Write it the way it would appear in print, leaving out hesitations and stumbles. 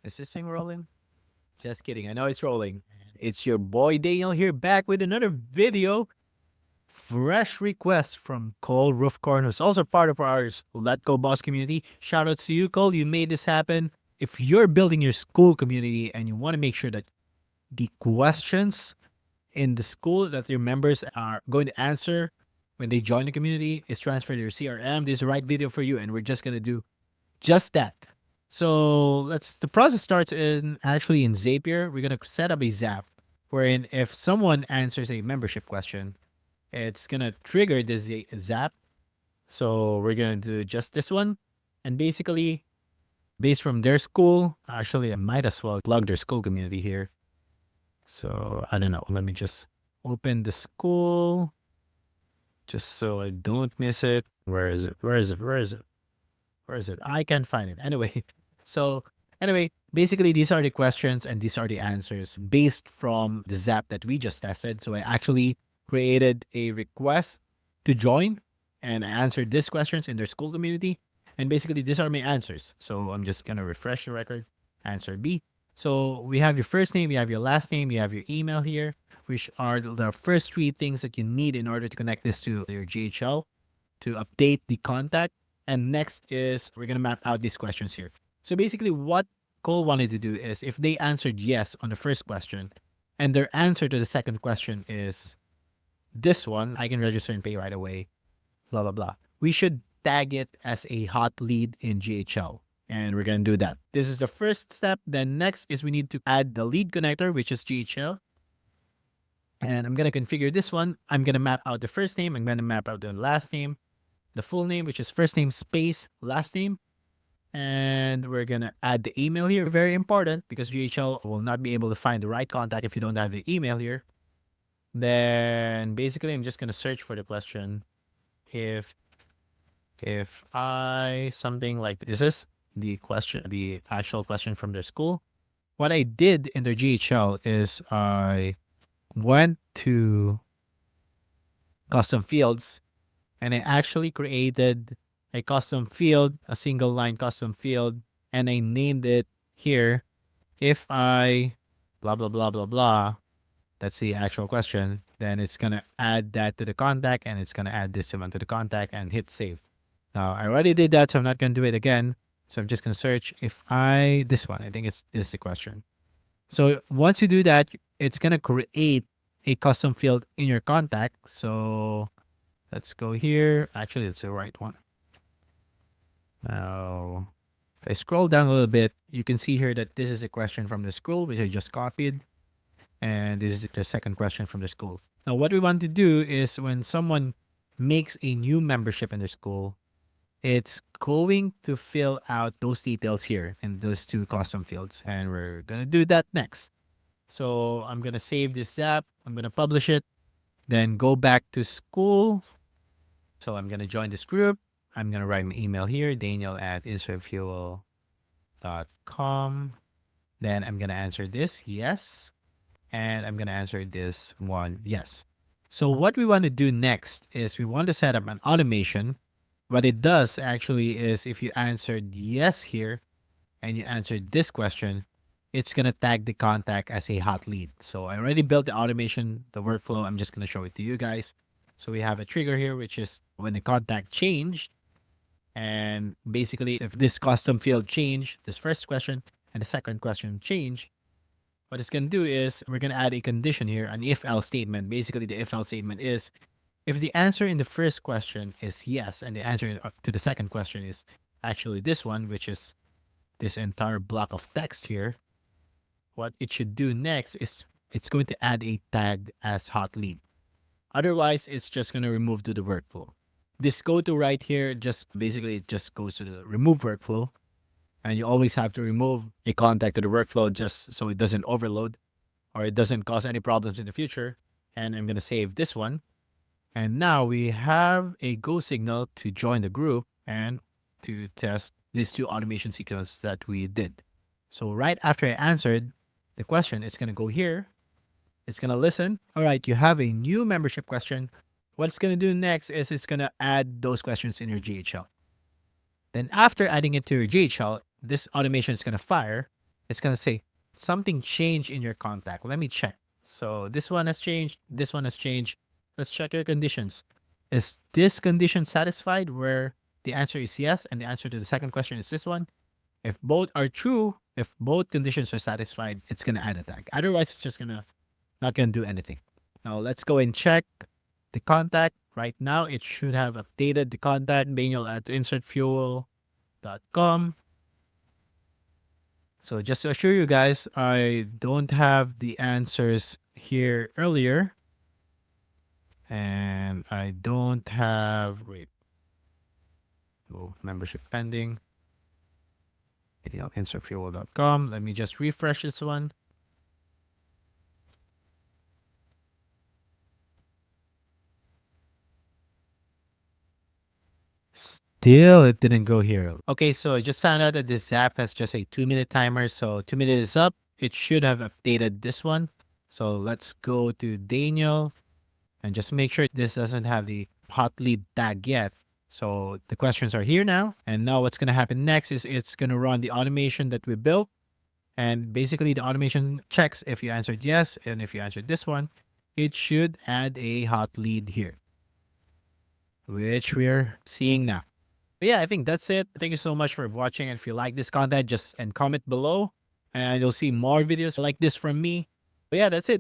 Is this thing rolling? Just kidding. I know it's rolling. It's your boy Daniel here back with another video. Fresh request from Cole Roofcorn, who's also part of our Let Go Boss community. Shout out to you, Cole. You made this happen. If you're building your school community and you want to make sure that the questions in the school that your members are going to answer when they join the community is transferred to your CRM, this is the right video for you. And we're just going to do just that. So the process starts in Zapier. We're gonna set up a Zap wherein if someone answers a membership question, it's gonna trigger this Zap. So we're gonna do just this one, and basically based from their school. Actually, I might as well plug their school community here. So I don't know. Let me just open the school just so I don't miss it. Where is it? Where is it? Where is it? Where is it? I can't find it. Anyway, basically these are the questions and these are the answers based from the Zap that we just tested. So I actually created a request to join and I answered these questions in their school community. And basically these are my answers. So I'm just gonna refresh the record. Answer B. So we have your first name, you have your last name, you have your email here, which are the first three things that you need in order to connect this to your GHL to update the contact. And next is we're going to map out these questions here. So basically what Cole wanted to do is if they answered yes on the first question and their answer to the second question is this one, I can register and pay right away, blah, blah, blah. We should tag it as a hot lead in GHL. And we're going to do that. This is the first step. Then next is we need to add the lead connector, which is GHL. And I'm going to configure this one. I'm going to map out the first name. I'm going to map out the last name. The full name, which is first name space last name. And we're going to add the email here. Very important because GHL will not be able to find the right contact if you don't have the email here. Then basically, I'm just going to search for the question. If I, something like this is the question, the actual question from their school. What I did in their GHL is I went to custom fields and I actually created a custom field, a single line custom field, and I named it here. If I blah, blah, blah, blah, blah, that's the actual question, then it's going to add that to the contact and it's going to add this one to the contact and hit save. Now, I already did that, so I'm not going to do it again. So I'm just going to search this one, I think this is the question. So once you do that, it's going to create a custom field in your contact. So let's go here. Actually, it's the right one. Now, if I scroll down a little bit, you can see here that this is a question from the school, which I just copied. And this is the second question from the school. Now, what we want to do is when someone makes a new membership in their school, it's going to fill out those details here in those two custom fields. And we're going to do that next. So I'm going to save this app. I'm going to publish it. Then go back to school. So I'm going to join this group. I'm going to write my email here, daniel@israelfuel.com. Then I'm going to answer this, yes. And I'm going to answer this one, yes. So what we want to do next is we want to set up an automation. What it does actually is if you answered yes here and you answered this question, it's going to tag the contact as a hot lead. So I already built the automation, the workflow. I'm just going to show it to you guys. So we have a trigger here, which is when the contact changed. And basically, if this custom field changed, this first question and the second question change, what it's going to do is we're going to add a condition here, an if-else statement. Basically, the if-else statement is if the answer in the first question is yes, and the answer to the second question is actually this one, which is this entire block of text here, what it should do next is it's going to add a tag as hot lead. Otherwise, it's just going to remove to the workflow. This go to right here, it just goes to the remove workflow. And you always have to remove a contact to the workflow just so it doesn't overload or it doesn't cause any problems in the future. And I'm going to save this one. And now we have a go signal to join the group and to test these two automation sequences that we did. So right after I answered the question, it's going to go here. It's going to listen. All right, you have a new membership question. What it's going to do next is it's going to add those questions in your GHL. Then after adding it to your GHL, this automation is going to fire. it's going to say something changed in your contact. Let me check. So this one has changed. This one has changed. Let's check your conditions. Is this condition satisfied? Where the answer is yes. And the answer to the second question is this one. If both are true, if both conditions are satisfied, it's going to add a tag. Otherwise, it's just not going to do anything. Now let's go and check the contact. Right now, it should have updated the contact. Daniel at insertfuel.com. So just to assure you guys, I don't have the answers here earlier. And I don't have, wait. Oh, membership pending. Insertfuel.com. Let me just refresh this one. Still, it didn't go here. Okay, so I just found out that this Zap has just a 2-minute timer. So 2 minutes is up. It should have updated this one. So let's go to Daniel and just make sure this doesn't have the hot lead tag yet. So the questions are here now. And now what's going to happen next is it's going to run the automation that we built. And basically the automation checks if you answered yes. And if you answered this one, it should add a hot lead here, which we're seeing now. But yeah, I think that's it. Thank you so much for watching. And if you like this content, just comment below and you'll see more videos like this from me. But yeah, that's it.